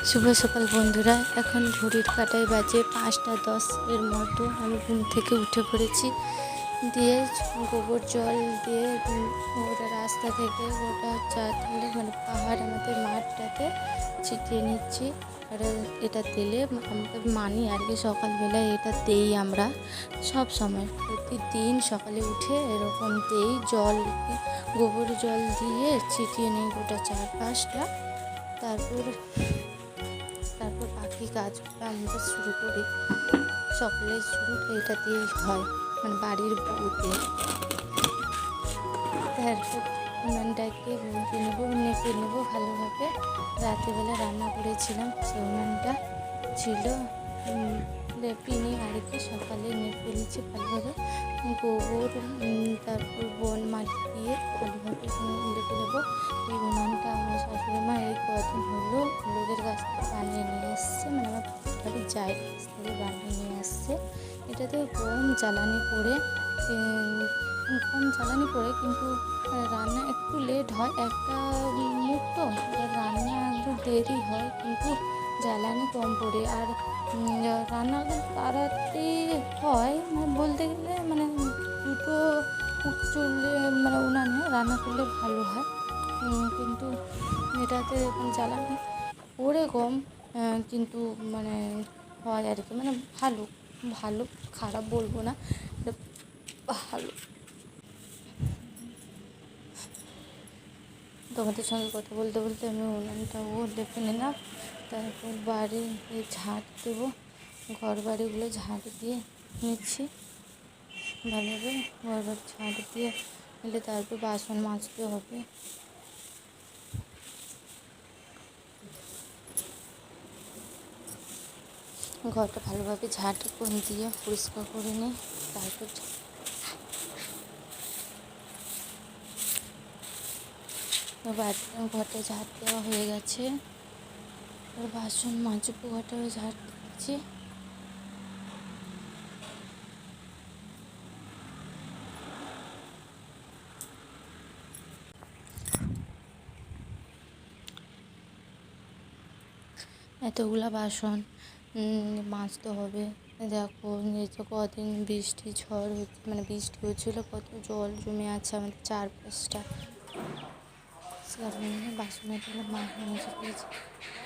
শুভ সকাল বন্ধুরা। এখন ঘড়ির কাঁটায় বাজে 5:10 এর মতো। আমি ঘুম থেকে উঠে পড়েছি, দিয়ে গোবর জল দিয়ে গোটা রাস্তা থেকে গোটা চারধারে মানে পাহাড় আমাদের মাঠটাতে ছিটিয়ে নিচ্ছি। আর এটা দিলে আমাকে মানি আর কি, সকালবেলায় এটা দেই আমরা সব সময়, প্রতিদিন সকালে উঠে এরকম দেই। জল, গোবর জল দিয়ে ছিটিয়ে নিই গোটা চারপাশটা। তারপর বাকি কাজগুলো আমরা শুরু করি। সকালের শুরুটা এটা দিয়েই হয়, মানে বাড়ির বউতে। তারপর উনানটাকে নেপে নেবো ভালোভাবে। রাত্রিবেলা রান্না করেছিলাম, সেই উনানটা ছিল লেপিনি আর কি, সকালে নেপে নিচ্ছি ভালোভাবে। গোবর তারপর বন মাটি দিয়ে ভালোভাবে লেপে নেবো। এই উনানটা আমার শাশুড়ি মা এই কদিন হলো লোকের কাছ থেকে বানিয়ে নিয়ে আসছে, মানে আমার বাড়ির জায়ের কাছ থেকে বানিয়ে নিয়ে আসছে। এটাতে কম জ্বালানি পড়ে কিন্তু রান্না একটু লেট হয়। একটা মুখ তো, রান্না একটু দেরি হয়, কিন্তু জ্বালানি কম পড়ে। আর রান্না তাড়াতাড়ি হয়, মানে বলতে গেলে মানে দুটো চুলে মানে উনানে রান্না করলে ভালো হয়। কিন্তু এটাতে জ্বালানি পড়ে কম, কিন্তু মানে হয় আর কি, মানে ভালো ভালো খারাপ বলবো না, ভালো। তোমাদের সঙ্গে কথা বলতে বলতে আমি উনানটাও লেপে নিলাম। তারপর বাড়ি ঝাঁট দেবো, ঘর বাড়িগুলো ঝাঁট দিয়ে নিচ্ছি ভালোভাবে। ঘর বাড়ি ঝাঁট দিয়ে নিলে তারপর বাসন মাজতে হবে। ঘরটা ভালোভাবে ঝাঁট দিয়ে পরিষ্কার করে নিই। তারপর ঘরটা ঝাঁট দেওয়া হয়ে গেছে, আর বাসন মাজবো। ঘরটাও ঝাঁট দিচ্ছি। এতগুলা বাসন মাজতে হবে। দেখো এই যে কদিন বৃষ্টি ঝড় হচ্ছে, মানে বৃষ্টি হচ্ছিলো, কত জল জমে আছে আমাদের চারপাশটা। বাসনের মাজা মেজে ফেলেছি।